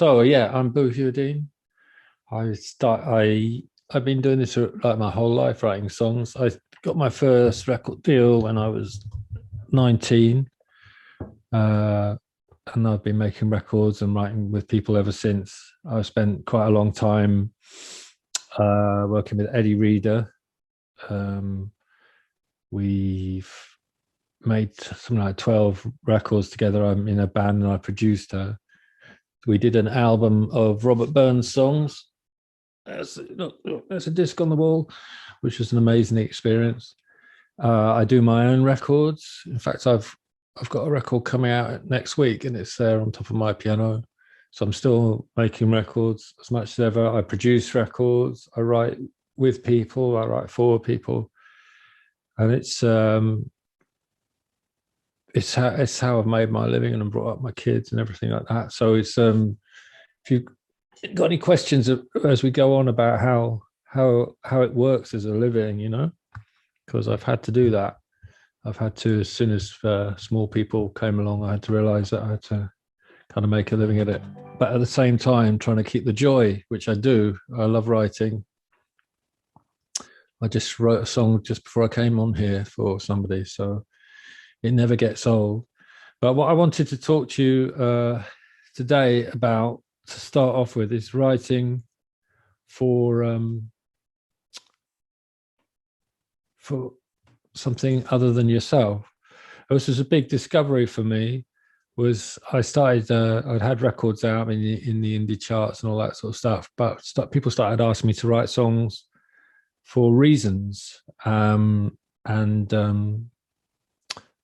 So yeah, I'm Boo Hewerdine. I've been doing this for like my whole life, writing songs. I got my first record deal when I was 19, and I've been making records and writing with people ever since. I've spent quite a long time working with Eddi Reader. We've made something like 12 records together. I'm in a band and I produced her. We did an album of Robert Burns songs. There's a disc on the wall, which was an amazing experience. I do my own records. In fact, I've got a record coming out next week, and it's there on top of my piano. So I'm still making records as much as ever. I produce records. I write with people. I write for people, and it's how I've made my living and brought up my kids and everything like that. So it's if you've got any questions as we go on about how it works as a living, because I've had to do that. I've had to, as soon as small people came along, I had to realize that I had to kind of make a living at it. But at the same time, trying to keep the joy, which I do. I love writing. I just wrote a song just before I came on here for somebody, so it never gets old. But what I wanted to talk to you today about, to start off with, is writing for something other than yourself. This was a big discovery for me. Was I started? I'd had records out in the indie charts and all that sort of stuff, but people started asking me to write songs for reasons and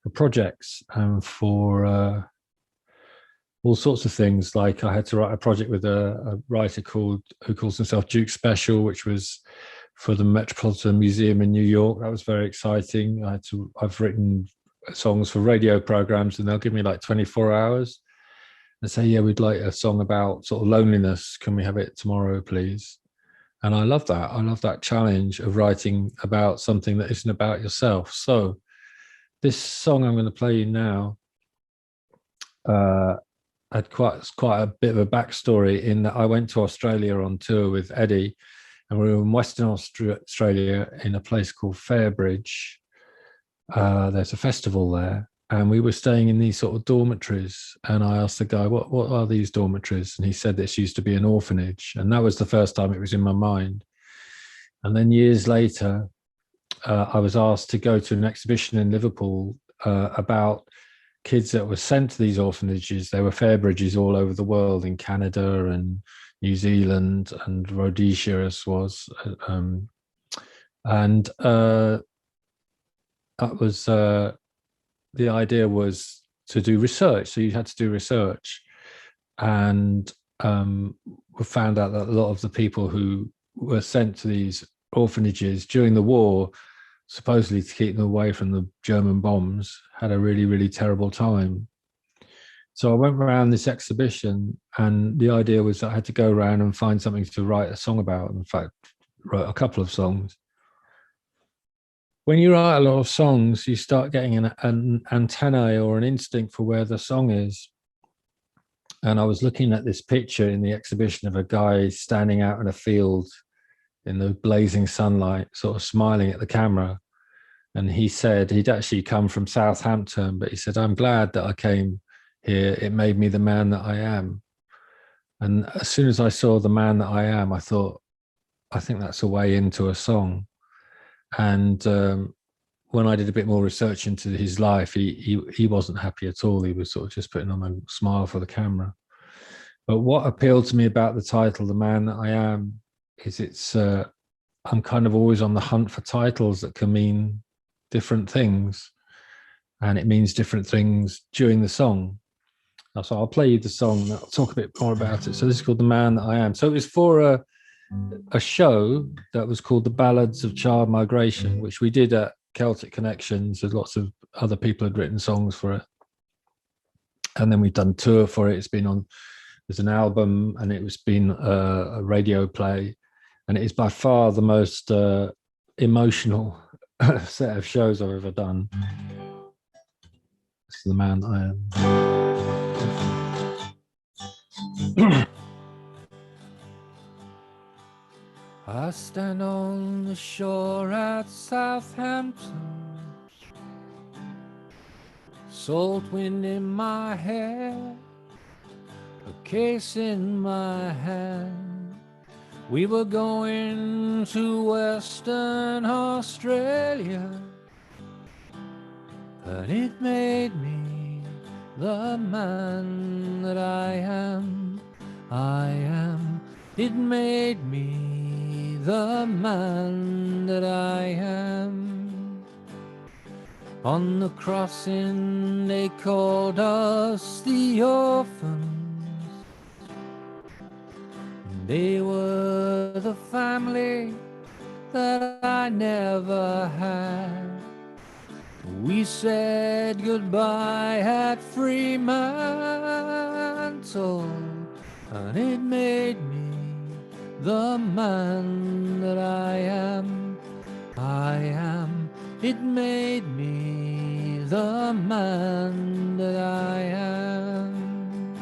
for projects and for all sorts of things. Like I had to write a project with a writer who calls himself Duke Special, which was for the Metropolitan Museum in New York. That was very exciting. I've written songs for radio programs, and they'll give me like 24 hours and say, yeah, we'd like a song about sort of loneliness. Can we have it tomorrow, please? And I love that. I love that challenge of writing about something that isn't about yourself. So this song I'm going to play you now had quite a bit of a backstory, in that I went to Australia on tour with Eddi, and we were in Western Australia in a place called Fairbridge. There's a festival there, and we were staying in these sort of dormitories. And I asked the guy, what are these dormitories? And he said this used to be an orphanage. And that was the first time it was in my mind. And then years later, I was asked to go to an exhibition in Liverpool about kids that were sent to these orphanages. There were Fairbridges all over the world, in Canada and New Zealand and Rhodesia, as was. That was the idea, was to do research. So you had to do research, and we found out that a lot of the people who were sent to these orphanages during the war, supposedly to keep them away from the German bombs, had a really, really terrible time. So I went around this exhibition, and the idea was that I had to go around and find something to write a song about. In fact, wrote a couple of songs. When you write a lot of songs, you start getting an antennae or an instinct for where the song is. And I was looking at this picture in the exhibition of a guy standing out in a field in the blazing sunlight, sort of smiling at the camera. And he said he'd actually come from Southampton, but he said, I'm glad that I came here. It made me the man that I am. And as soon as I saw the man that I am, I thought, I think that's a way into a song. And when I did a bit more research into his life, he wasn't happy at all. He was sort of just putting on a smile for the camera. But what appealed to me about the title, The Man That I Am, is I'm kind of always on the hunt for titles that can mean different things, and it means different things during the song. So I'll play you the song and I'll talk a bit more about it. So this is called The Man That I Am. So it was for a show that was called The Ballads of Child Migration, which we did at Celtic Connections. There's lots of other people had written songs for it, and then we've done tour for it. It's been on, there's an album, and it was been a radio play, and it is by far the most emotional set of shows I've ever done. This is The Man I Am. I stand on the shore at Southampton, salt wind in my hair, a case in my hand. We were going to Western Australia, and it made me the man that I am. I am. It made me the man that I am. On the crossing they called us the orphans. They were the family that I never had. We said goodbye at Fremantle, and it made me the man that I am. I am. It made me the man that I am.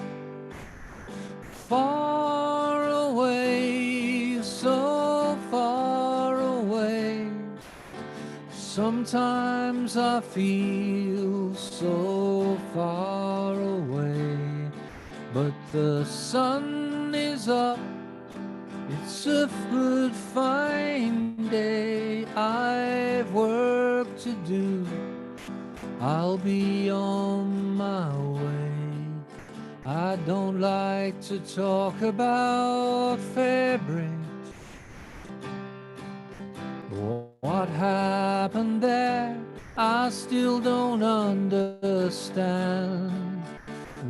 Far away, so far away. Sometimes I feel so far away, but the sun is up. It's a good fine day. I've work to do. I'll be on my way. I don't like to talk about February. What happened there, I still don't understand.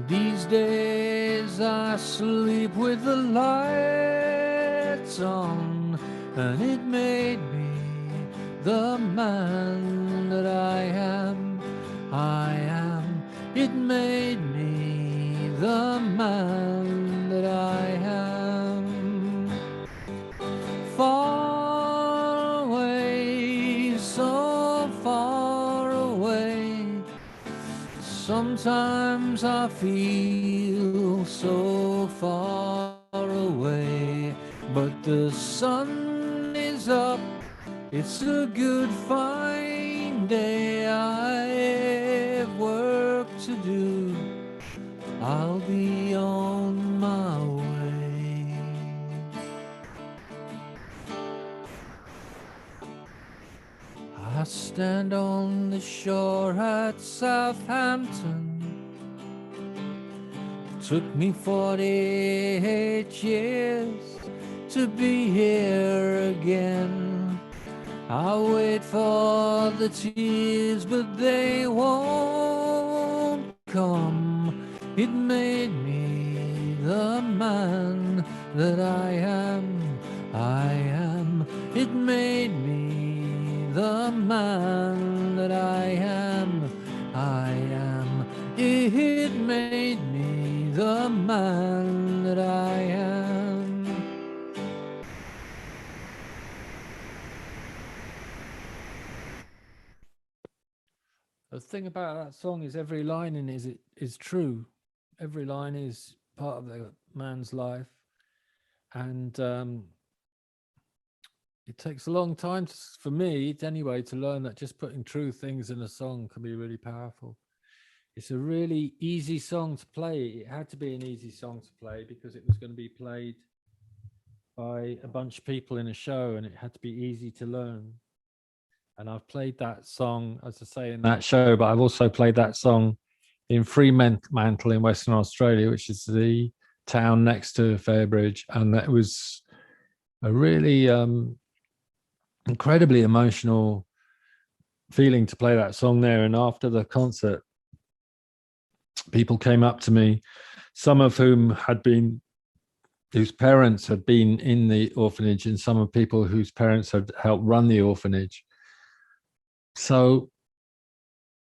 These days I sleep with the lights on, and it made me the man that I am. I am. It made me the man that I am. Far away, so far away. Sometimes I feel so far away, but the sun is up. It's a good fine day. I have work to do. I'll be on my way. I stand on the shore at Southampton. It took me 48 years to be here again. I wait for the tears, but they won't come. It made me the man that I am. I am. It made me the man that I am. I am. It made me the man that I am. The thing about that song is every line in it is true. Every line is part of the man's life, and it takes a long time for me anyway to learn that just putting true things in a song can be really powerful. It's a really easy song to play. It had to be an easy song to play because it was going to be played by a bunch of people in a show, and it had to be easy to learn. And I've played that song, as I say, in that show, but I've also played that song in Fremantle in Western Australia, which is the town next to Fairbridge. And that was a really incredibly emotional feeling to play that song there. And after the concert, people came up to me, some of whom whose parents had been in the orphanage, and some of people whose parents had helped run the orphanage. So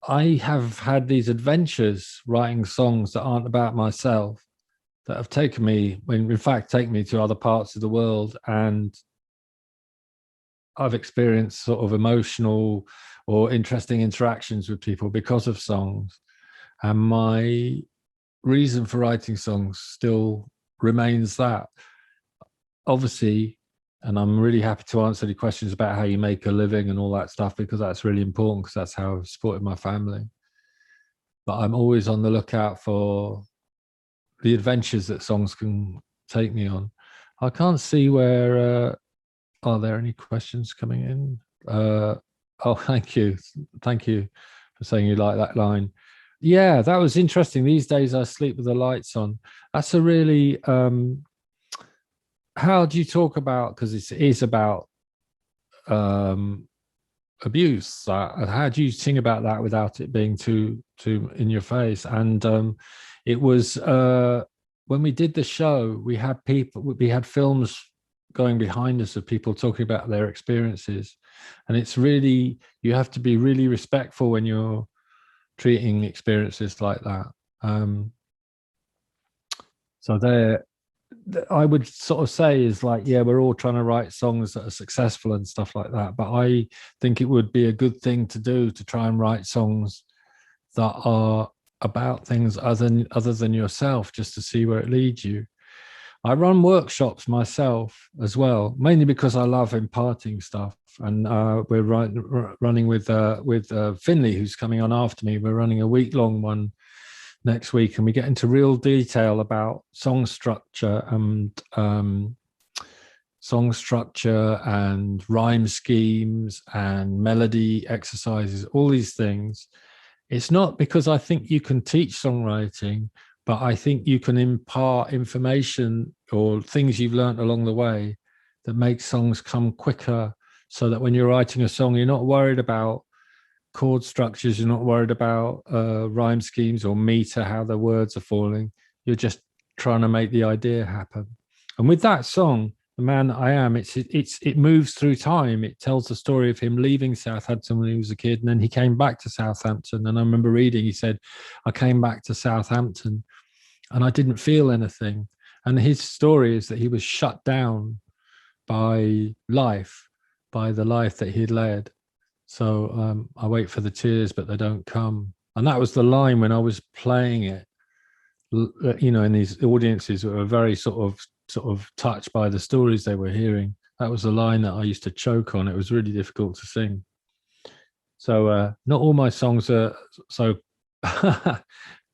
I have had these adventures writing songs that aren't about myself, that have taken me, in fact, take me to other parts of the world. And I've experienced sort of emotional or interesting interactions with people because of songs. And my reason for writing songs still remains that. Obviously, And I'm really happy to answer any questions about how you make a living and all that stuff, because that's really important, because that's how I've supported my family. But I'm always on the lookout for the adventures that songs can take me on. I can't see where, are there any questions coming in? Oh, thank you. Thank you for saying you like that line. Yeah, that was interesting. These days I sleep with the lights on. That's a really, how do you talk about, because it is about abuse. How do you sing about that without it being too in your face? And it was when we did the show, we had films going behind us of people talking about their experiences, and it's really, you have to be really respectful when you're treating experiences like that. So there, I would sort of say is like, yeah, we're all trying to write songs that are successful and stuff like that. But I think it would be a good thing to do to try and write songs that are about things other than yourself, just to see where it leads you. I run workshops myself as well, mainly because I love imparting stuff. And we're running with Finley, who's coming on after me. We're running a week-long one next week, and we get into real detail about song structure and rhyme schemes and melody exercises, all these things. It's not because I think you can teach songwriting, but I think you can impart information or things you've learned along the way that make songs come quicker, so that when you're writing a song, you're not worried about chord structures, you're not worried about rhyme schemes or meter, how the words are falling. You're just trying to make the idea happen. And with that song, The Man That I Am, it moves through time. It tells the story of him leaving Southampton when he was a kid, and then he came back to Southampton. And I remember reading, he said, I came back to Southampton and I didn't feel anything. And his story is that he was shut down by life, by the life that he'd led. So I wait for the tears, but they don't come. And that was the line when I was playing it, you know, in these audiences that were very sort of touched by the stories they were hearing. That was the line that I used to choke on. It was really difficult to sing. So not all my songs are so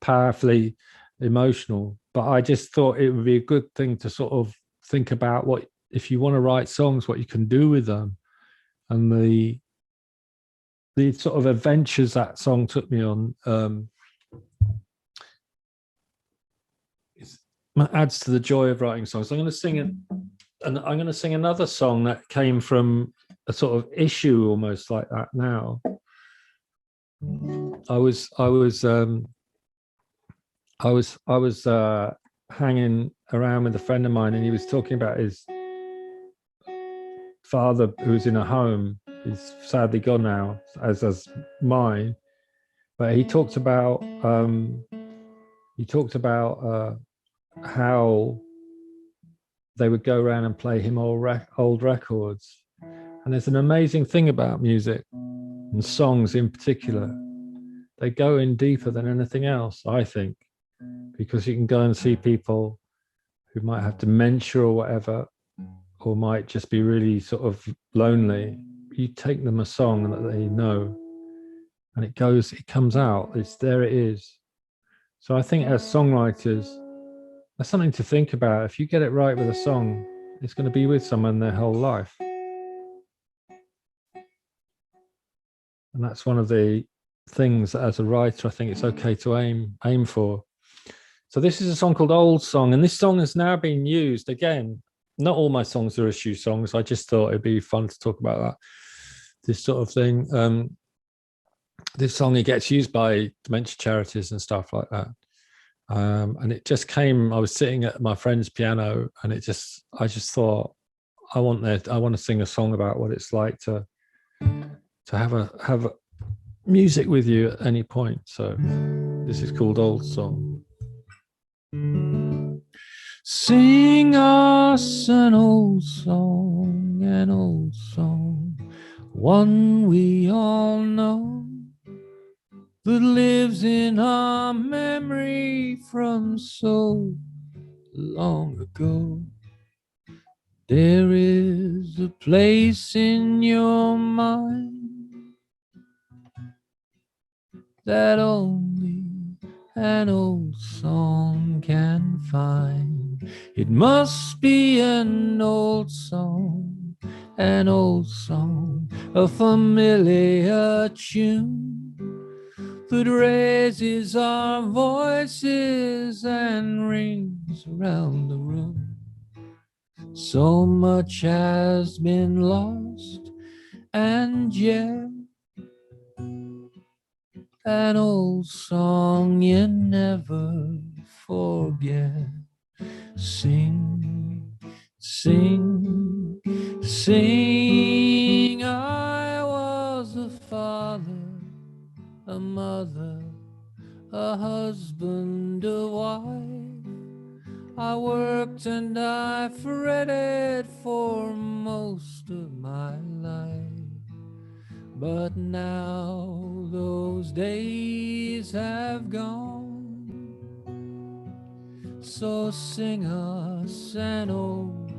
powerfully emotional, but I just thought it would be a good thing to sort of think about what, if you want to write songs, what you can do with them, and the sort of adventures that song took me on adds to the joy of writing songs. I'm going to sing it, and I'm going to sing another song that came from a sort of issue almost like that. Now, I was hanging around with a friend of mine, and he was talking about his father who was in a home. He's sadly gone now, as mine. But he talked about how they would go around and play him old records. And there's an amazing thing about music and songs in particular. They go in deeper than anything else, I think, because you can go and see people who might have dementia or whatever, or might just be really sort of lonely. You take them a song that they know, and it comes out. There it is. So I think as songwriters, that's something to think about. If you get it right with a song, it's going to be with someone their whole life. And that's one of the things that as a writer, I think it's okay to aim for. So this is a song called Old Song, and this song has now been used again. Not all my songs are issue songs. I just thought it'd be fun to talk about that, this sort of thing. This song, it gets used by dementia charities and stuff like that. And it just came, I was sitting at my friend's piano, and I just thought, I want to sing a song about what it's like to have a music with you at any point. So this is called Old Song. Sing us an old song, one we all know, that lives in our memory from so long ago. There is a place in your mind that only an old song can find. It must be an old song, a familiar tune that raises our voices and rings around the room. So much has been lost, and yet an old song you never forget. Sing, sing, sing. I was a father, a mother, a husband, a wife. I worked and I fretted for most of my life. But now those days have gone. So sing us an old,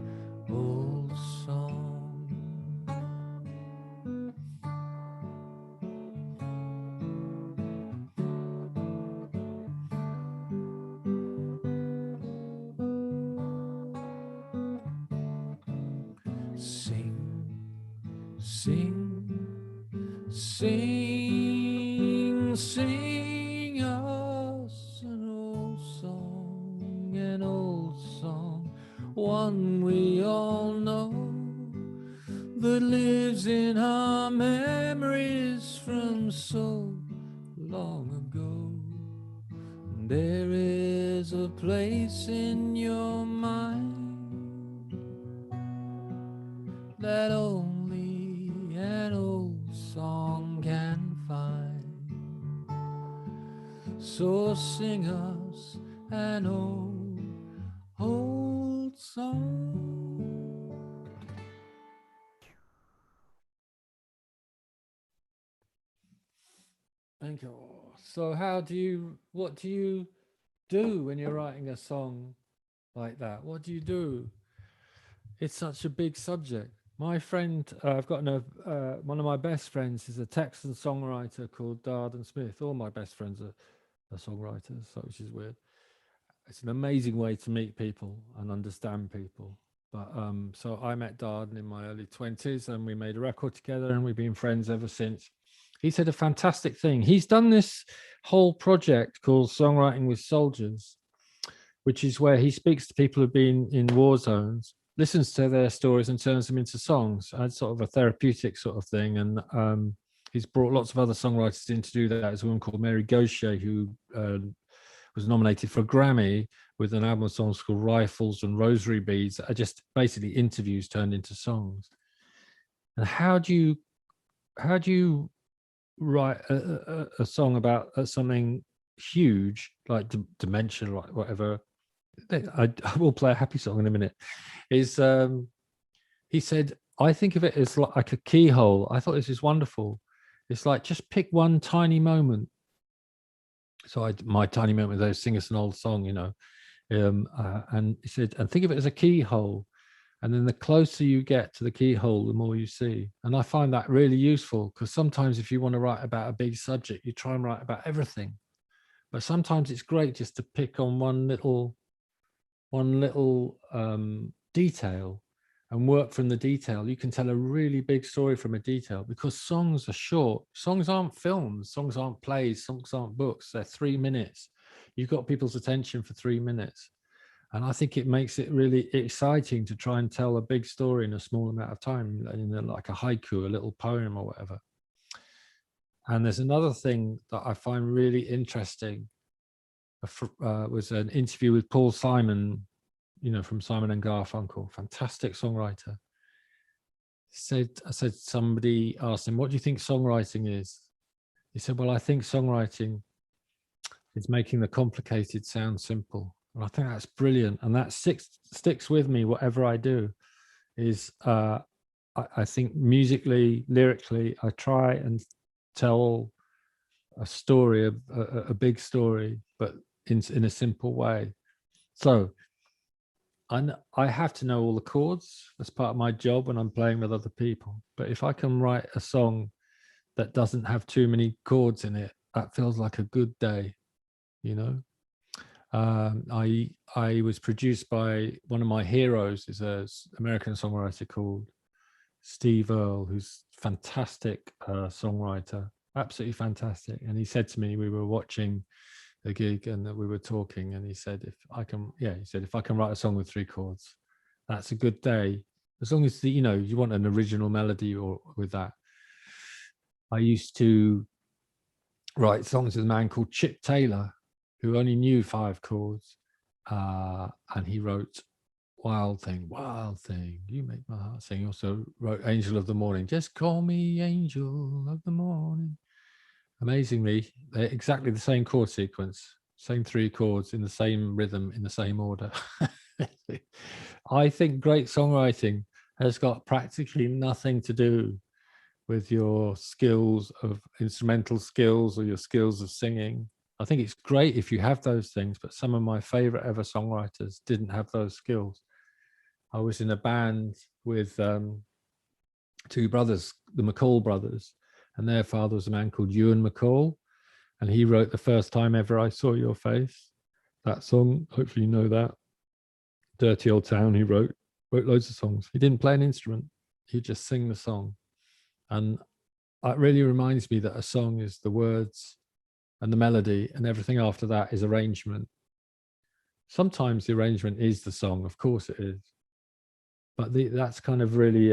old song. Sing, sing, sing, sing us an old song, one we all know, that lives in our memories from so long ago. There is a place in your mind that only an old song can find. So sing us an old, old song. Thank you. So what do you do when you're writing a song like that? What do you do? It's such a big subject. My friend, I've got one of my best friends is a Texan songwriter called Darden Smith. All my best friends are songwriters, so which is weird. It's an amazing way to meet people and understand people. But so I met Darden in my early 20s and we made a record together and we've been friends ever since. He said a fantastic thing. He's done this whole project called Songwriting with Soldiers, which is where he speaks to people who've been in war zones, listens to their stories and turns them into songs. It's sort of a therapeutic sort of thing. And he's brought lots of other songwriters in to do that. There's a woman called Mary Gaucher who was nominated for a Grammy with an album of songs called Rifles and Rosary Beads that are just basically interviews turned into songs. And how do you write a song about something huge like dementia, like whatever? I will play a happy song in a minute. Is he said, I think of it as like a keyhole. I thought this is wonderful. It's like just pick one tiny moment. So my tiny moment was sing us an old song, you know. And he said, and think of it as a keyhole. And then the closer you get to the keyhole, the more you see. And I find that really useful because sometimes if you want to write about a big subject, you try and write about everything. But sometimes it's great just to pick on one little detail and work from the detail. You can tell a really big story from a detail because songs are short. Songs aren't films, songs aren't plays, songs aren't books. They're 3 minutes. You've got people's attention for 3 minutes. And I think it makes it really exciting to try and tell a big story in a small amount of time, like a haiku, a little poem or whatever. And there's another thing that I find really interesting. Was an interview with Paul Simon, you know, from Simon and Garfunkel, fantastic songwriter. I said, somebody asked him, what do you think songwriting is? He said, well, I think songwriting is making the complicated sound simple. And I think that's brilliant. And that sticks with me, whatever I do, is I think musically, lyrically, I try and tell a story, a big story, but in a simple way. So I have to know all the chords. That's part of my job when I'm playing with other people. But if I can write a song that doesn't have too many chords in it, that feels like a good day, you know. I was produced by one of my heroes, is a American songwriter called Steve Earle, who's fantastic songwriter, absolutely fantastic. And he said to me, we were watching a gig and we were talking, and he said, if I can, he said, if I can write a song with 3 chords, that's a good day. As long as you know, you want an original melody or with that. I used to write songs with a man called Chip Taylor, who only knew 5 chords, and he wrote Wild Thing, you make my heart sing. He also wrote Angel of the Morning, just call me Angel of the Morning. Amazingly, they're exactly the same chord sequence, same 3 chords in the same rhythm, in the same order. I think great songwriting has got practically nothing to do with your skills of instrumental skills or your skills of singing. I think it's great if you have those things, but some of my favorite ever songwriters didn't have those skills. I was in a band with 2 brothers, the McCall brothers, and their father was a man called Ewan McCall, and he wrote The First Time Ever I Saw Your Face. That song, hopefully you know that. Dirty Old Town, he wrote loads of songs. He didn't play an instrument, he'd just sing the song. And it really reminds me that a song is the words and the melody, and everything after that is arrangement. Sometimes the arrangement is the song, of course it is. But that's kind of really,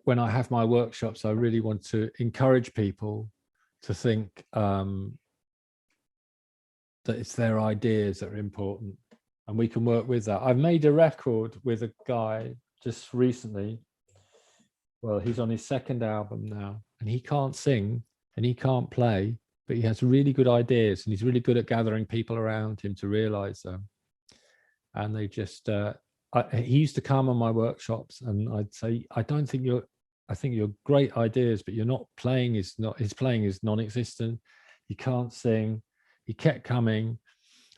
when I have my workshops, I really want to encourage people to think that it's their ideas that are important, and we can work with that. I've made a record with a guy just recently. Well, he's on his 2nd album now, and he can't sing and he can't play, but he has really good ideas, and he's really good at gathering people around him to realize them. And they just, he used to come on my workshops, and I'd say, I think you're great ideas, but you're not playing, his playing is non-existent. He can't sing. He kept coming,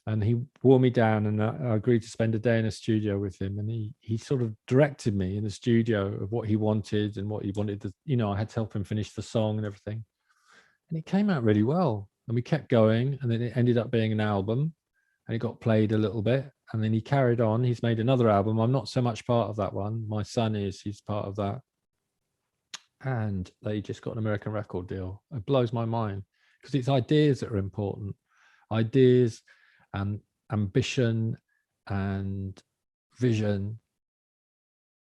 and he wore me down, and I agreed to spend a day in a studio with him, and he sort of directed me in the studio of what he wanted and what he wanted to, you know, I had to help him finish the song and everything. And it came out really well, and we kept going, and then it ended up being an album, and it got played a little bit, and then he carried on. He's made another album. I'm not so much part of that one. My son is, he's part of that. And they just got an American record deal. It blows my mind, because it's ideas that are important. Ideas and ambition and vision.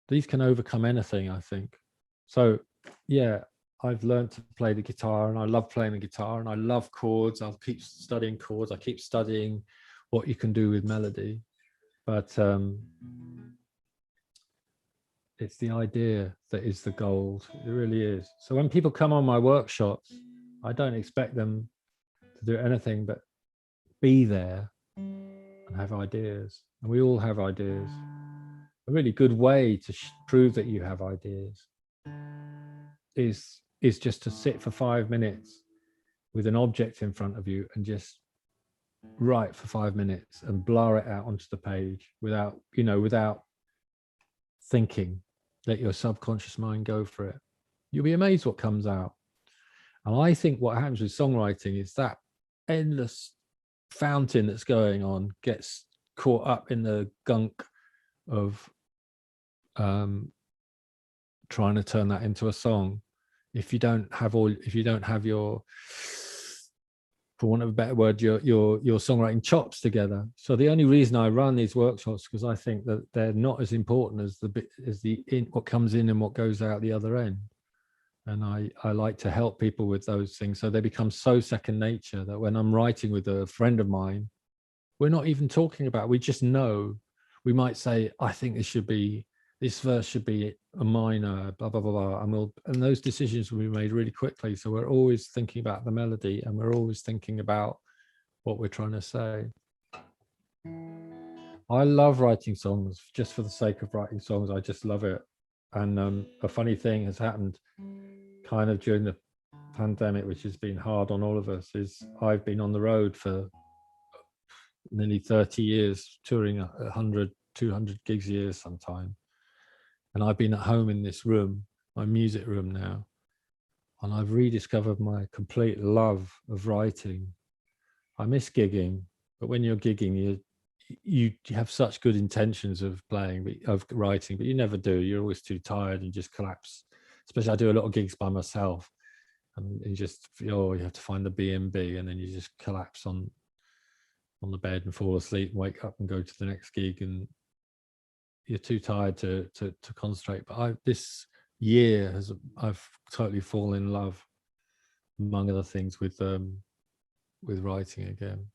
These can overcome anything, I think. So yeah, I've learned to play the guitar, and I love playing the guitar, and I love chords. I'll keep studying chords. I keep studying what you can do with melody, but it's the idea that is the gold. It really is. So when people come on my workshops, I don't expect them to do anything but be there and have ideas. And we all have ideas. A really good way to prove that you have ideas is just to sit for 5 minutes with an object in front of you and just write for 5 minutes and blur it out onto the page without thinking. Let your subconscious mind go for it. You'll be amazed what comes out. And I think what happens with songwriting is that endless fountain that's going on gets caught up in the gunk of trying to turn that into a song. If you don't have your, for want of a better word, your songwriting chops together. So the only reason I run these workshops, because I think that they're not as important as what comes in and what goes out the other end. And I like to help people with those things, so they become so second nature that when I'm writing with a friend of mine, we're not even talking about, we just know. We might say, I think this verse should be a minor, blah, blah, blah, blah. And those decisions will be made really quickly. So we're always thinking about the melody, and we're always thinking about what we're trying to say. I love writing songs just for the sake of writing songs. I just love it. And a funny thing has happened kind of during the pandemic, which has been hard on all of us, is I've been on the road for nearly 30 years, touring 100, 200 gigs a year sometime. And I've been at home in this room, my music room now, and I've rediscovered my complete love of writing. I miss gigging, but when you're gigging, you have such good intentions of playing, of writing, but you never do. You're always too tired and just collapse. Especially I do a lot of gigs by myself, and you just feel you have to find the B&B, and then you just collapse on the bed and fall asleep and wake up and go to the next gig, and you're too tired to concentrate. But this year I've totally fallen in love, among other things, with writing again.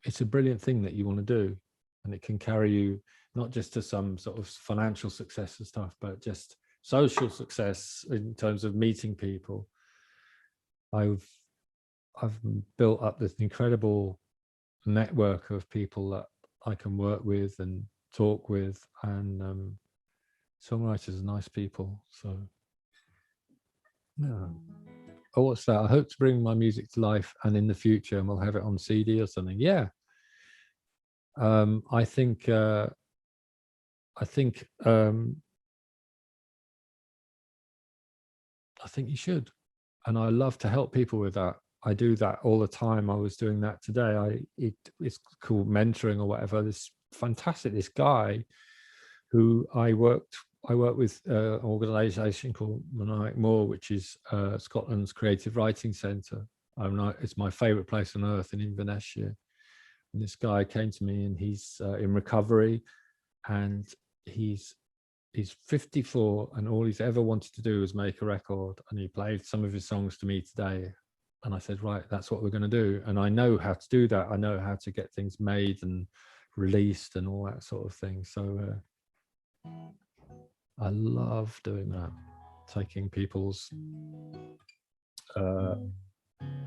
It's a brilliant thing that you want to do, and it can carry you not just to some sort of financial success and stuff, but just social success in terms of meeting people. I've built up this incredible network of people that I can work with and talk with, and songwriters are nice people. So yeah. Oh, what's that? I hope to bring my music to life, and in the future, and we'll have it on CD or something. Yeah. I think you should, and I love to help people with that. I do that all the time. I was doing that today. It's called mentoring or whatever. This guy who I work with an organisation called Mosaic Moor, which is Scotland's creative writing centre. It's my favourite place on earth, in Inverness. And this guy came to me, and he's in recovery, and he's 54, and all he's ever wanted to do was make a record. And he played some of his songs to me today, and I said, right, that's what we're going to do. And I know how to do that. I know how to get things made and released and all that sort of thing. So I love doing that, taking people's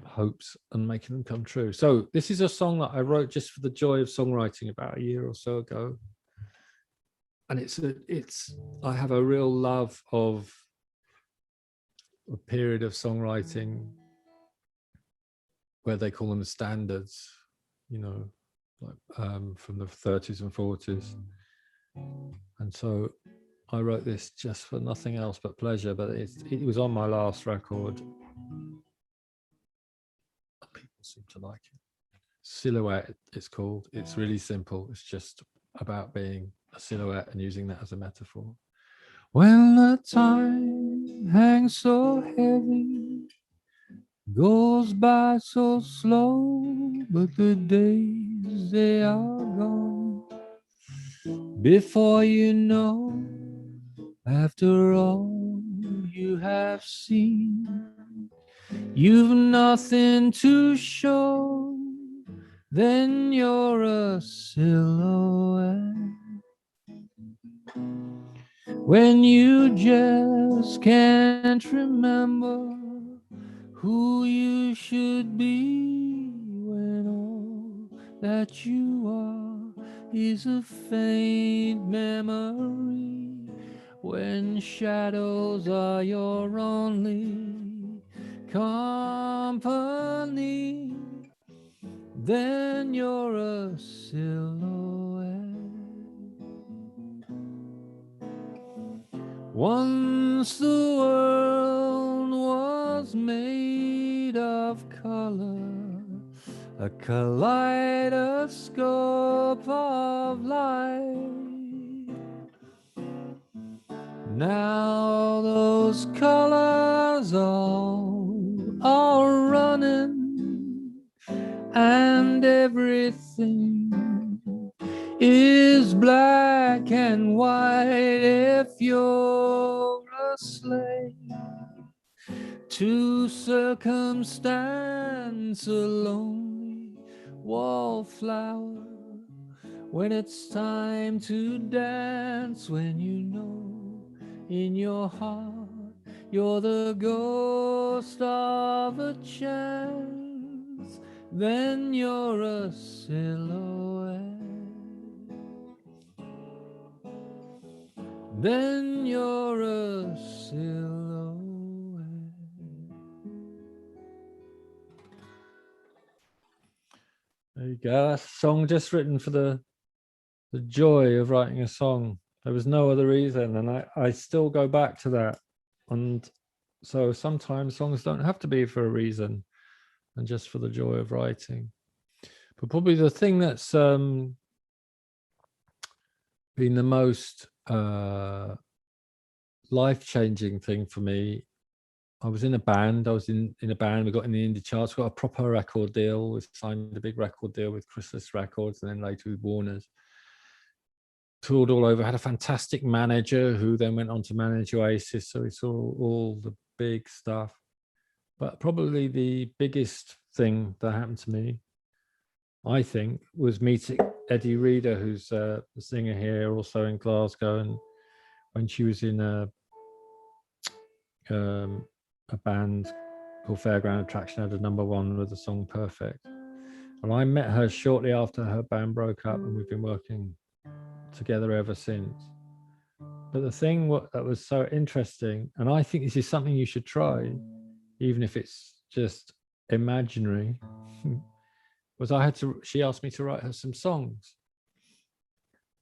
hopes and making them come true. So this is a song that I wrote just for the joy of songwriting about a year or so ago. And I have a real love of a period of songwriting where they call them standards, like from the 30s and 40s. And so I wrote this just for nothing else but pleasure, but it was on my last record. People seem to like it. Silhouette, it's called. It's really simple. It's just about being a silhouette and using that as a metaphor. When the time hangs so heavy, goes by so slow, but the days, they are gone. Before you know, after all you have seen, you've nothing to show, then you're a silhouette. When you just can't remember who you should be, when all that you are is a faint memory, when shadows are your only company, then you're a silhouette. Once the world was made of color, a kaleidoscope of light. Now those colors all are running, and everything is black and white. If you're a slave to circumstance, a lonely wallflower, when it's time to dance, when you know in your heart you're the ghost of a chance, then you're a silhouette. Then you're a silhouette. There you go. That's a song just written for the joy of writing a song. There was no other reason, and I still go back to that. And so sometimes songs don't have to be for a reason, and just for the joy of writing. But probably the thing that's been the most life-changing thing for me, I was in a band. I was in a band. We got in the indie charts. We got a proper record deal. We signed a big record deal with Chrysalis Records, and then later with Warner's. Toured all over. Had a fantastic manager who then went on to manage Oasis. So we saw all the big stuff. But probably the biggest thing that happened to me, I think, was meeting Eddi Reader, who's a singer here, also in Glasgow. And when she was in a band called Fairground Attraction, had a #1 with the song Perfect. And I met her shortly after her band broke up, and we've been working together ever since. But the thing that was so interesting, and I think this is something you should try, even if it's just imaginary, was she asked me to write her some songs.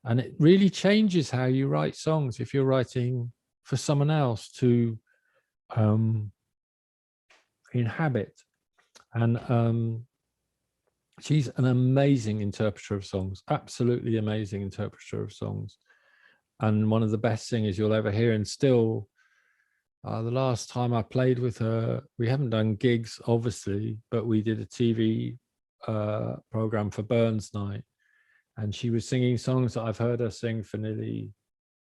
And it really changes how you write songs if you're writing for someone else to inhabit. And she's an amazing interpreter of songs, absolutely amazing interpreter of songs, and one of the best singers you'll ever hear. And still, the last time I played with her, we haven't done gigs, obviously, but we did a TV program for Burns Night, and she was singing songs that I've heard her sing for nearly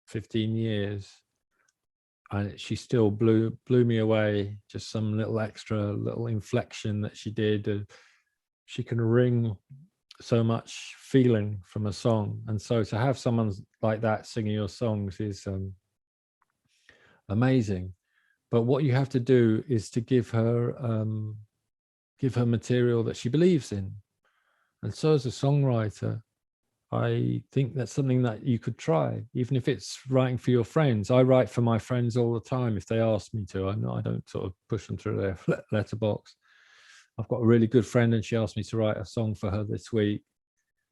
15 years. And she still blew me away. Just some little inflection that she did. She can wring so much feeling from a song. And so to have someone like that singing your songs is amazing. But what you have to do is to give her material that she believes in. And so as a songwriter, I think that's something that you could try, even if it's writing for your friends. I write for my friends all the time if they ask me to. I don't sort of push them through their letterbox. I've got a really good friend, and she asked me to write a song for her this week.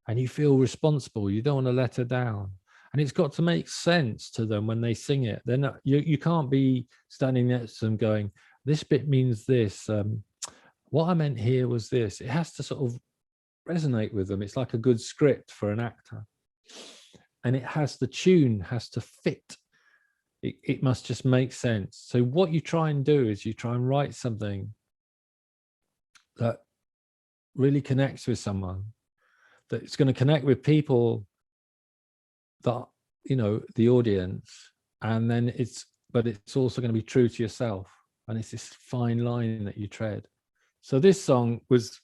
And you feel responsible. You don't want to let her down. And it's got to make sense to them when they sing it. They're not, you can't be standing next to them going, this bit means this. What I meant here was this. It has to sort of resonate with them. It's like a good script for an actor. And the tune has to fit. It must just make sense. So what you try and do is you try and write something that really connects with someone, that's going to connect with people that, the audience, and then but it's also going to be true to yourself. And it's this fine line that you tread. So this song was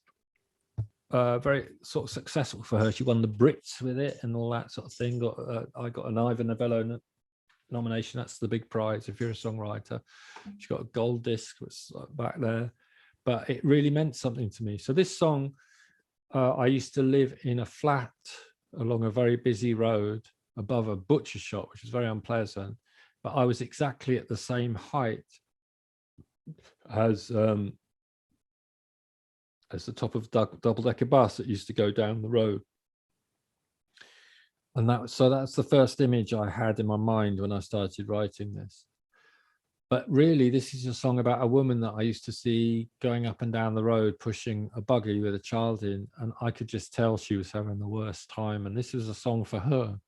very sort of successful for her. She won the Brits with it and all that sort of thing. I got an Ivor Novello nomination. That's the big prize if you're a songwriter. She got a gold disc, was back there. But it really meant something to me. So this song, I used to live in a flat along a very busy road above a butcher shop, which was very unpleasant. But I was exactly at the same height as the top of double-decker bus that used to go down the road. And that's the first image I had in my mind when I started writing this. But really, this is a song about a woman that I used to see going up and down the road, pushing a buggy with a child in, and I could just tell she was having the worst time. And this was a song for her.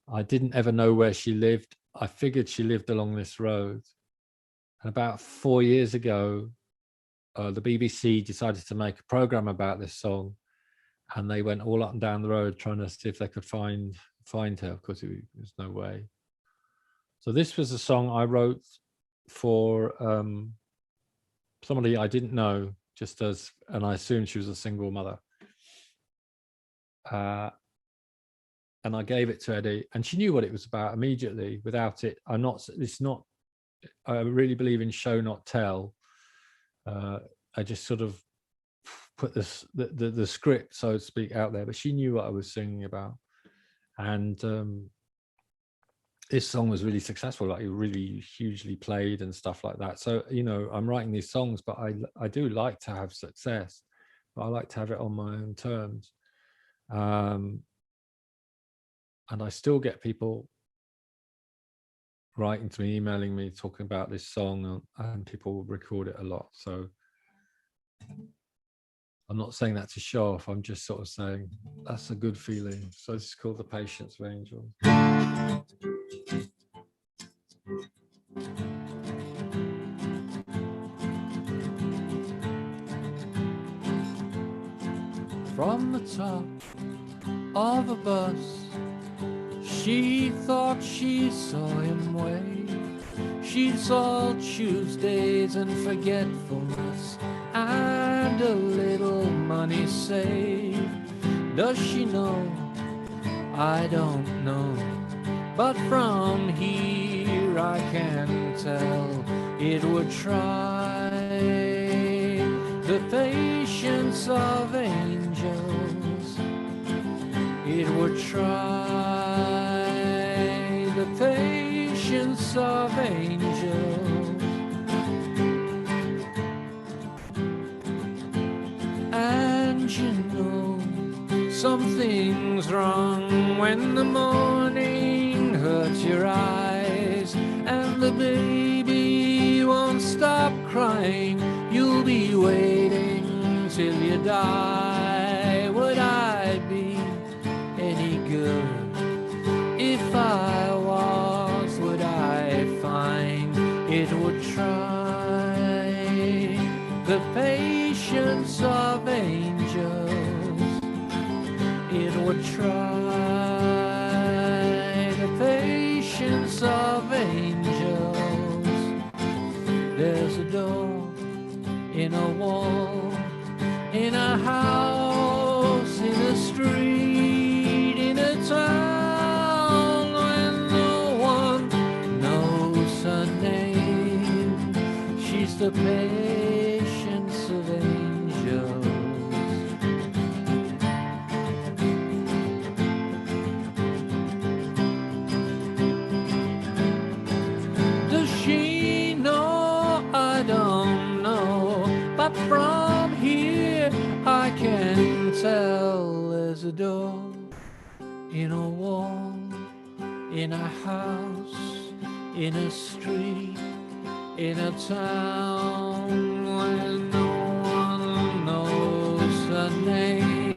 I didn't ever know where she lived. I figured she lived along this road. And about 4 years ago, the BBC decided to make a program about this song, and they went all up and down the road trying to see if they could find her. Of course, there's no way. So this was a song I wrote for somebody I didn't know, and I assumed she was a single mother. And I gave it to Eddi, and she knew what it was about immediately. Without it, I really believe in show, not tell. I just sort of put the script, so to speak, out there, but she knew what I was singing about. And this song was really successful, like it really hugely played and stuff like that. So, I'm writing these songs, but I do like to have success. but I like to have it on my own terms. And I still get people writing to me, emailing me, talking about this song, and people record it a lot. So I'm not saying that to show off. I'm just sort of saying that's a good feeling. So this is called The Patience of Angels. From the top of a bus, she thought she saw him wave. She saw Tuesdays and forgetfulness and a little money saved. Does she know? I don't know. But from here I can tell it would try the patience of angels. It would try the patience of angels. And you know something's wrong when the morning hurts your eyes and the baby won't stop crying. You'll be waiting till you die. Would I be any good if I was? Would I find it would try the patience of angels? It would try the patience of angels. There's a door in a wall, in a house, in a street, in a town, when no one knows her name. She's the patience of angels. Does she know? I don't know. But from here I can tell there's a door in a wall, in a house, in a street, in a town, where no one knows her name.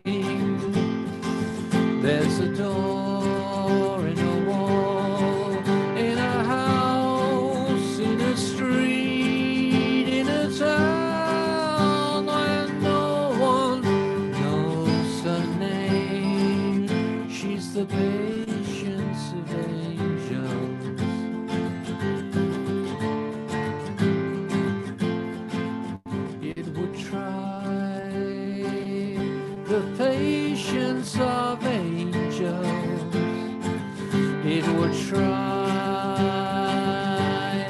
There's a door in a wall, in a house, in a street, in a town, where no one knows her name. She's the patience of angels. It would try the patience of angels. It would try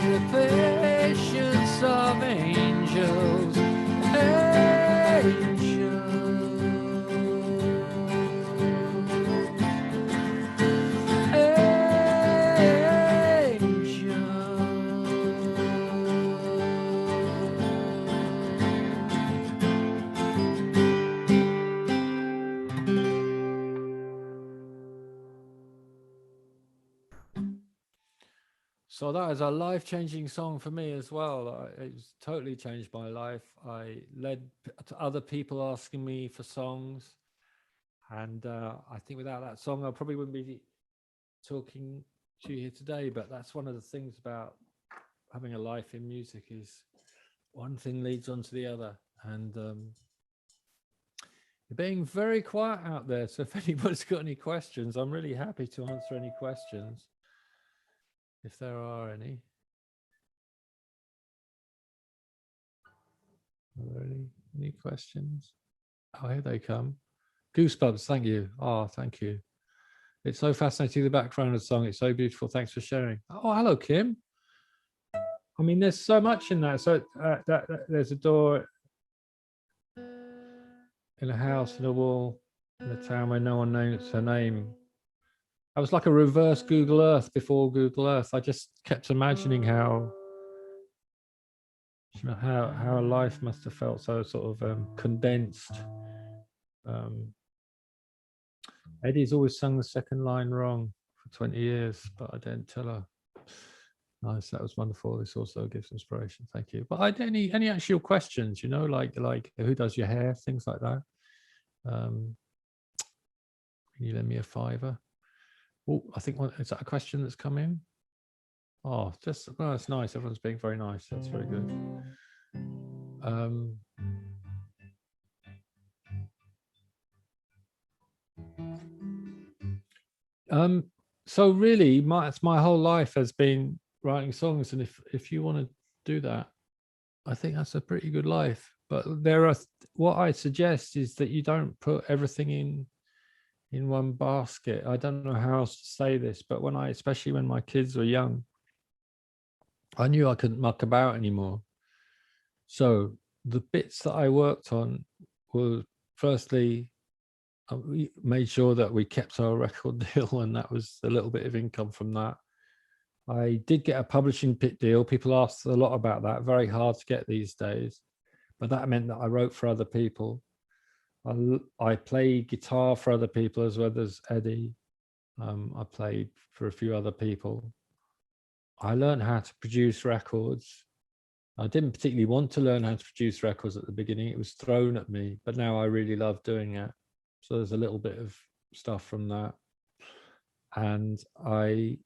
the patience of angels. So that is a life-changing song for me as well. It's totally changed my life. I led to other people asking me for songs. And I think without that song, I probably wouldn't be talking to you here today. But that's one of the things about having a life in music, is one thing leads on to the other. And you're being very quiet out there. So if anybody's got any questions, I'm really happy to answer any questions, if there are any. Are there any questions? Oh, here they come. Goosebumps, thank you. Oh, thank you. It's so fascinating, the background of the song. It's so beautiful. Thanks for sharing. Oh, hello, Kim. I mean, there's so much in that. So there's a door in a house, in a wall, in a town where no one knows her name. I was like a reverse Google Earth before Google Earth. I just kept imagining how you know how life must have felt so sort of condensed. Eddi's always sung the second line wrong for 20 years, but I didn't tell her. Nice, that was wonderful. This also gives inspiration. Thank you. But any actual questions, you know, like who does your hair, things like that. Can you lend me a $5? Oh, I think is that a question that's come in? Oh, just that's nice. Everyone's being very nice. That's very good. So really, my whole life has been writing songs, and if you want to do that, I think that's a pretty good life. But what I suggest is that you don't put everything in one basket. I don't know how else to say this, but especially when my kids were young, I knew I couldn't muck about anymore. So the bits that I worked on were, firstly, we made sure that we kept our record deal, and that was a little bit of income from that. I did get a publishing pit deal. People asked a lot about that. Very hard to get these days, but that meant that I wrote for other people. I played guitar for other people as well as Eddi. I played for a few other people. I learned how to produce records. I didn't particularly want to learn how to produce records at the beginning. It was thrown at me, but now I really love doing it. So there's a little bit of stuff from that. And I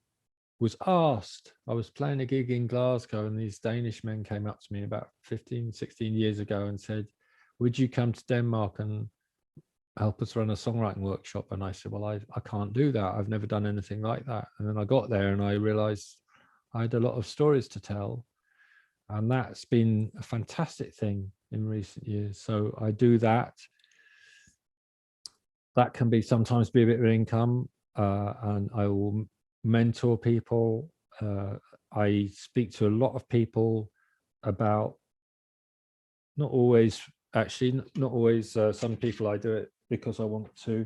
was asked, I was playing a gig in Glasgow, and these Danish men came up to me about 15, 16 years ago and said, would you come to Denmark and help us run a songwriting workshop? And I said, well, I can't do that. I've never done anything like that. And then I got there and I realized I had a lot of stories to tell. And that's been a fantastic thing in recent years. So I do that. That can be sometimes be a bit of income, and I will mentor people. I speak to a lot of people about, not always, some people I do it because I want to,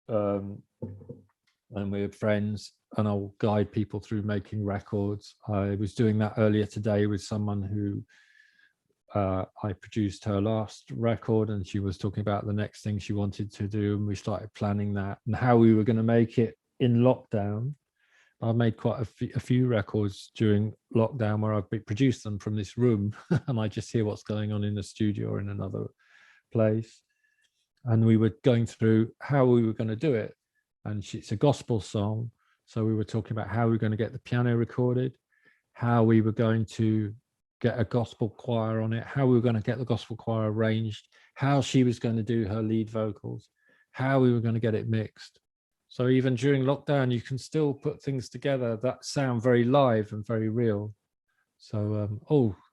and we're friends, and I'll guide people through making records. I was doing that earlier today with someone who I produced her last record, and she was talking about the next thing she wanted to do, and we started planning that and how we were going to make it in lockdown. I've made quite a few records during lockdown where I've produced them from this room and I just hear what's going on in the studio or in another place. And we were going through how we were going to do it. And it's a gospel song. So we were talking about how we were going to get the piano recorded, how we were going to get a gospel choir on it, how we were going to get the gospel choir arranged, how she was going to do her lead vocals, how we were going to get it mixed. So even during lockdown, you can still put things together that sound very live and very real. So,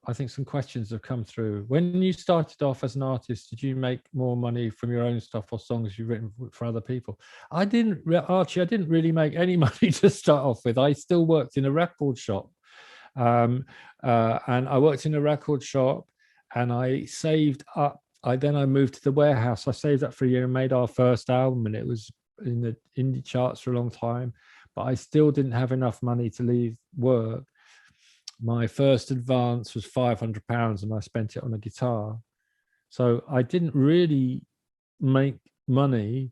I think some questions have come through. When you started off as an artist, did you make more money from your own stuff or songs you've written for other people? I didn't, Archie, I didn't really make any money to start off with. I still worked in a record shop. And I worked in a record shop and I saved up. Then I moved to the warehouse. I saved up for a year and made our first album, and it was in the indie charts for a long time, but I still didn't have enough money to leave work. My first advance was £500 and I spent it on a guitar. So I didn't really make money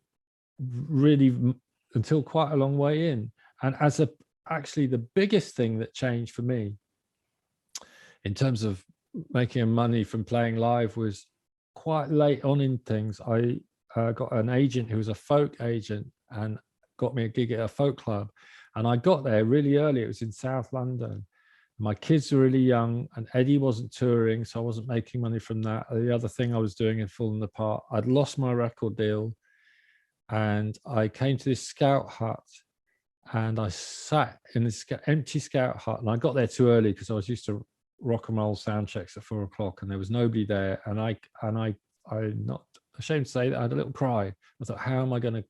really until quite a long way in. And actually the biggest thing that changed for me in terms of making money from playing live was quite late on in things. I got an agent who was a folk agent and got me a gig at a folk club. And I got there really early. It was in South London. My kids were really young and Eddi wasn't touring, so I wasn't making money from that. The other thing I was doing had fallen apart. I'd lost my record deal and I came to this scout hut and I sat in this empty scout hut, and I got there too early because I was used to rock and roll sound checks at 4 o'clock and there was nobody there. And I'm not ashamed to say that I had a little cry. I thought, how am I going to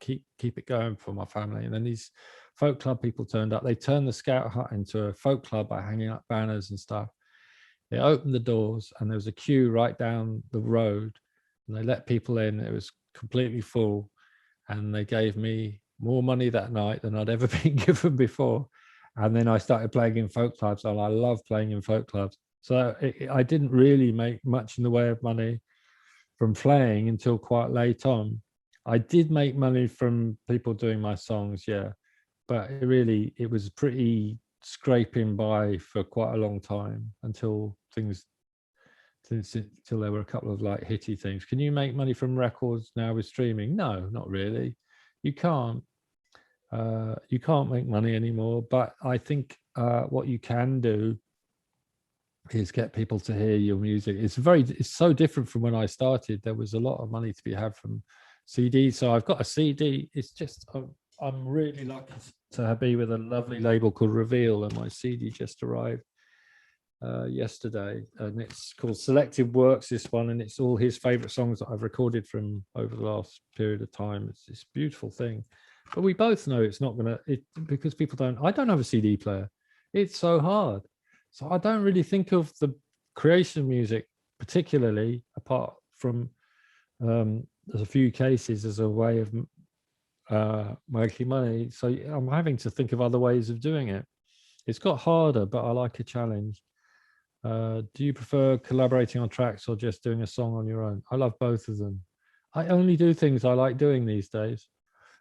keep it going for my family? And then these folk club people turned up. They turned the scout hut into a folk club by hanging up banners and stuff. They opened the doors and there was a queue right down the road and they let people in. It was completely full and they gave me more money that night than I'd ever been given before. And then I started playing in folk clubs, and I love playing in folk clubs. So I didn't really make much in the way of money from playing until quite late on. I did make money from people doing my songs, yeah, but it was pretty scraping by for quite a long time until there were a couple of like hitty things. Can you make money from records now with streaming? No, not really. You can't. You can't make money anymore. But I think what you can do is get people to hear your music. It's so different from when I started. There was a lot of money to be had from CDs. So I've got a CD. It's just I'm really lucky to be with a lovely label called Reveal, and my CD just arrived yesterday, and it's called Selected Works, this one, and it's all his favorite songs that I've recorded from over the last period of time. It's this beautiful thing, but we both know it's not gonna, because I don't have a CD player. It's so hard, so I don't really think of the creation of music particularly, apart from there's a few cases, as a way of making money. So I'm having to think of other ways of doing it. It's got harder, but I like a challenge. Do you prefer collaborating on tracks or just doing a song on your own? I love both of them. I only do things I like doing these days.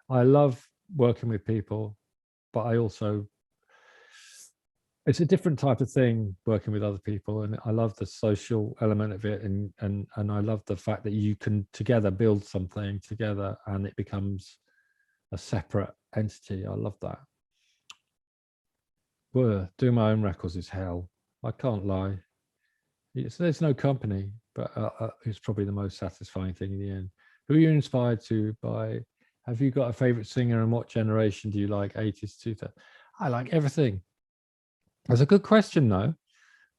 I love working with people, but it's a different type of thing working with other people, and I love the social element of it, and I love the fact that you can together build something together and it becomes a separate entity. I love that. Well, doing my own records is hell. I can't lie. There's no company, but it's probably the most satisfying thing in the end. Who are you inspired to by? Have you got a favorite singer, and what generation do you like? 80s, 2000s? I like everything. That's a good question, though.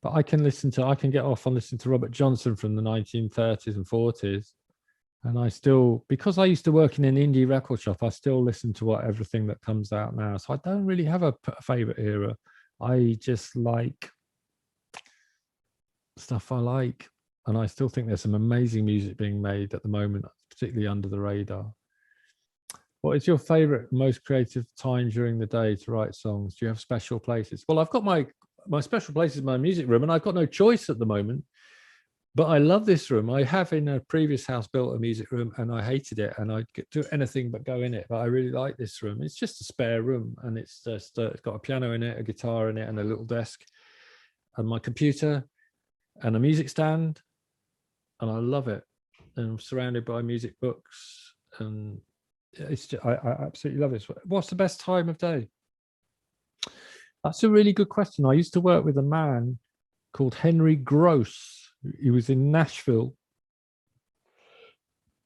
But I can get off on listening to Robert Johnson from the 1930s and 40s. And because I used to work in an indie record shop, I still listen to everything that comes out now. So I don't really have a favorite era. I just like stuff I like, and I still think there's some amazing music being made at the moment, particularly under the radar. What is your favorite, most creative time during the day to write songs? Do you have special places? Well, I've got my special place is my music room, and I've got no choice at the moment, but I love this room. I have in a previous house built a music room, and I hated it, and I'd do anything but go in it, but I really like this room. It's just a spare room, and it's got a piano in it, a guitar in it, and a little desk, and my computer, and a music stand, and I love it. And I'm surrounded by music books, and I absolutely love it. What's the best time of day? That's a really good question. I used to work with a man called Henry Gross. He was in Nashville,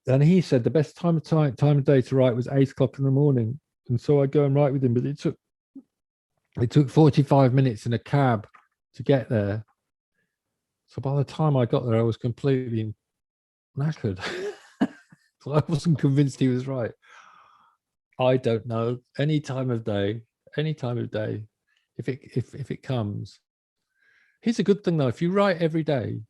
and he said the best time of day to write was 8 o'clock in the morning. And so I'd go and write with him, but it took 45 minutes in a cab to get there. So by the time I got there, I was completely knackered. So I wasn't convinced he was right. I don't know. Any time of day. If it comes. Here's a good thing though. If you write every day,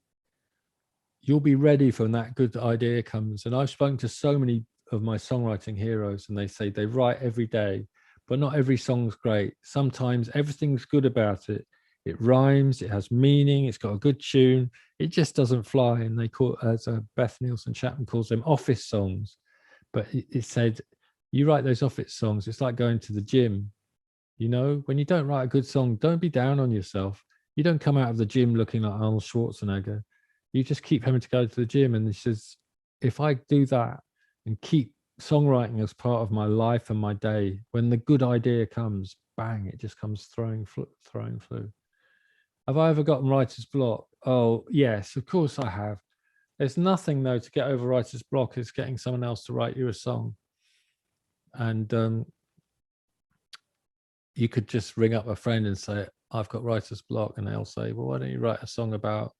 you'll be ready for when that good idea comes. And I've spoken to so many of my songwriting heroes, and they say they write every day, but not every song's great. Sometimes everything's good about it. It rhymes, it has meaning, it's got a good tune. It just doesn't fly. And they call, as Beth Nielsen Chapman calls them, office songs. But it said, you write those office songs, it's like going to the gym. You know, when you don't write a good song, don't be down on yourself. You don't come out of the gym looking like Arnold Schwarzenegger. You just keep having to go to the gym. And he says, if I do that and keep songwriting as part of my life and my day, when the good idea comes, bang, it just comes throwing through. Have I ever gotten writer's block? Oh, yes, of course I have. There's nothing, though, to get over writer's block is getting someone else to write you a song. And you could just ring up a friend and say, I've got writer's block. And they'll say, well, why don't you write a song about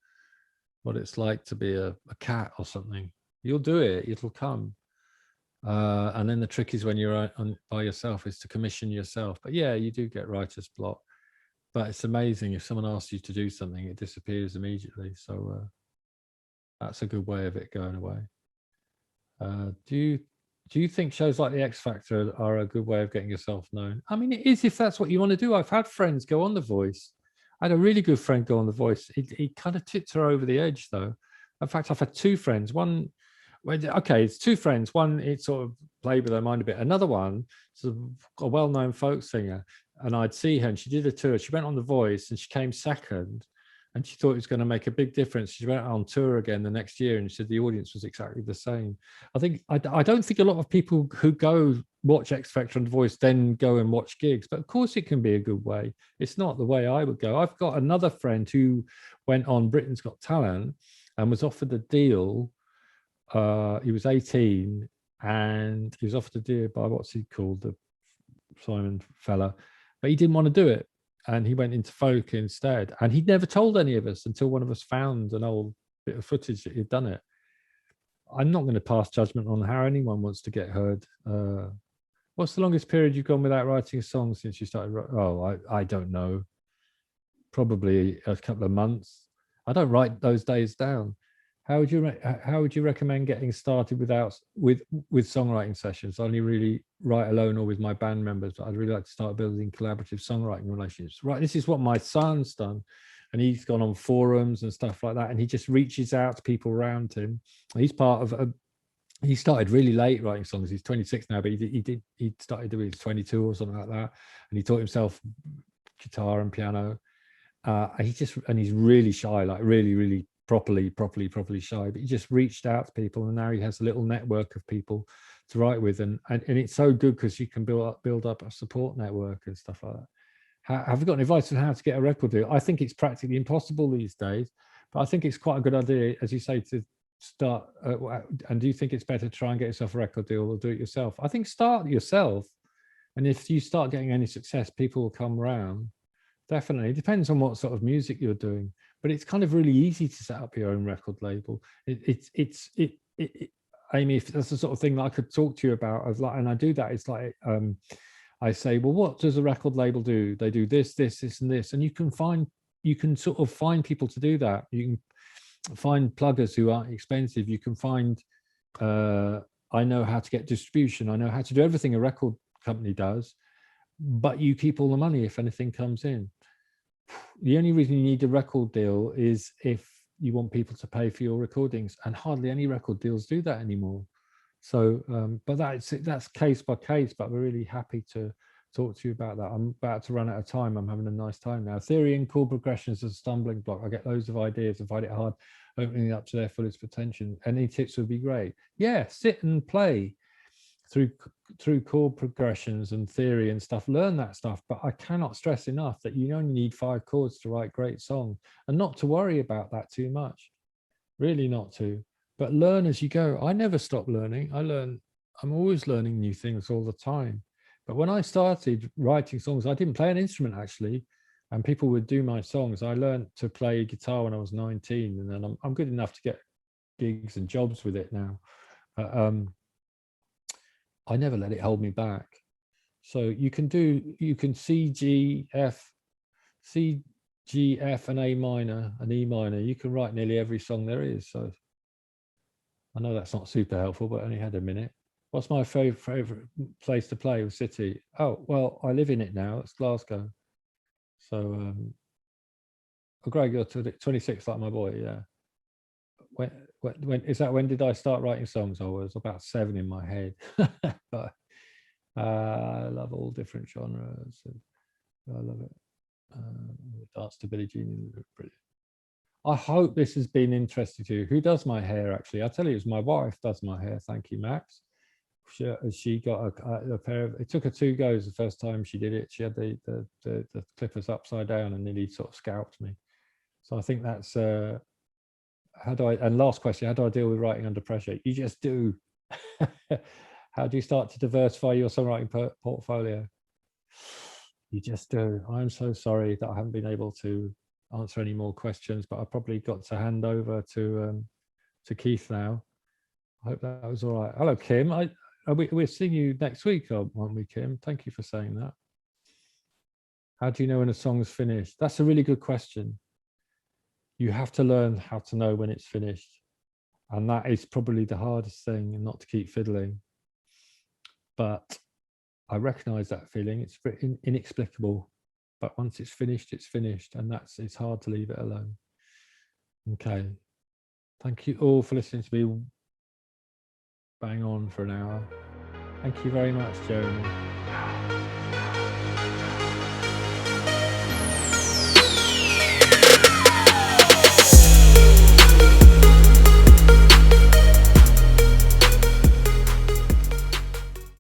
what it's like to be a cat or something? You'll do it. It'll come. And then the trick is when you're by yourself is to commission yourself. But yeah, you do get writer's block. But it's amazing if someone asks you to do something, it disappears immediately. So that's a good way of it going away. Do you think shows like the X Factor are a good way of getting yourself known? I mean, it is if that's what you want to do. I've had friends go on The Voice I had a really good friend go on The Voice. He kind of tipped her over the edge, though. In fact, I've had two friends. One, okay, it's two friends. One, it sort of played with her mind a bit. Another one, sort of a well-known folk singer, and I'd see her, and she did a tour. She went on The Voice, and she came second, and she thought it was going to make a big difference. She went on tour again the next year, and she said the audience was exactly the same. I don't think a lot of people who go watch X Factor and The Voice then go and watch gigs, but of course it can be a good way. It's not the way I would go. I've got another friend who went on Britain's Got Talent and was offered a deal. He was 18 and he was offered a deal by, what's he called, the Simon fella, but he didn't want to do it. And he went into folk instead. And he'd never told any of us until one of us found an old bit of footage that he'd done it. I'm not going to pass judgment on how anyone wants to get heard. What's the longest period you've gone without writing a song since you started? Oh, I don't know. Probably a couple of months. I don't write those days down. How would you recommend getting started with songwriting sessions? I only really write alone or with my band members, but I'd really like to start building collaborative songwriting relationships. Right, this is what my son's done, and he's gone on forums and stuff like that, and he just reaches out to people around him. He's part of he started really late writing songs. He's 26 now, but he started doing 22 or something like that, and he taught himself guitar and piano. And he's really shy, like really properly shy, but he just reached out to people, and now he has a little network of people to write with, and it's so good because you can build up a support network and stuff like that. Have you got any advice on how to get a record deal? I think it's practically impossible these days, but I think it's quite a good idea, as you say, to start. And do you think it's better to try and get yourself a record deal or do it yourself? I think start yourself, and if you start getting any success, people will come around. Definitely. It depends on what sort of music you're doing, but it's kind of really easy to set up your own record label. Amy, if that's the sort of thing that I could talk to you about, and I do that, it's like, I say, well, what does a record label do? They do this, and this, and you can sort of find people to do that. You can find pluggers who aren't expensive. You can find, I know how to get distribution. I know how to do everything a record company does, but you keep all the money if anything comes in. The only reason you need a record deal is if you want people to pay for your recordings, and hardly any record deals do that anymore. So, but that's case by case, but we're really happy to talk to you about that. I'm about to run out of time. I'm having a nice time now. Theory and chord progressions is a stumbling block. I get loads of ideas and find it hard opening up to their fullest potential. Any tips would be great. Yeah, sit and play through chord progressions and theory and stuff. Learn that stuff, but I cannot stress enough that you only need 5 chords to write great songs, and not to worry about that too much. Really not to, but learn as you go. I never stop learning. I'm always learning new things all the time. But when I started writing songs, I didn't play an instrument actually, and people would do my songs. I learned to play guitar when I was 19, and then I'm good enough to get gigs and jobs with it now. I never let it hold me back. So you can C, G, F, and A minor and E minor. You can write nearly every song there is. So I know that's not super helpful, but I only had a minute. What's my favorite place to play or city? Oh, well, I live in it now. It's Glasgow. So, Greg, you're 26 like my boy, yeah. When did I start writing songs? I was about 7 in my head. But I love all different genres. I love it. Dance to Billie Jean, brilliant. I hope this has been interesting to you. Who does my hair actually? I'll tell you, it's my wife does my hair. Thank you, Max. She got a pair of, it took her 2 goes the first time she did it. She had the clippers upside down and nearly sort of scalped me. So I think that's and last question, how do I deal with writing under pressure? You just do. How do you start to diversify your songwriting portfolio? You just do. I'm so sorry that I haven't been able to answer any more questions, but I probably got to hand over to Keith now. I hope that was all right. Hello, Kim. We're seeing you next week, aren't we, Kim? Thank you for saying that. How do you know when a song's finished? That's a really good question. You have to learn how to know when it's finished. And that is probably the hardest thing, and not to keep fiddling. But I recognize that feeling. It's inexplicable, but once it's finished, and it's hard to leave it alone. Okay, thank you all for listening to me bang on for an hour. Thank you very much, Jeremy.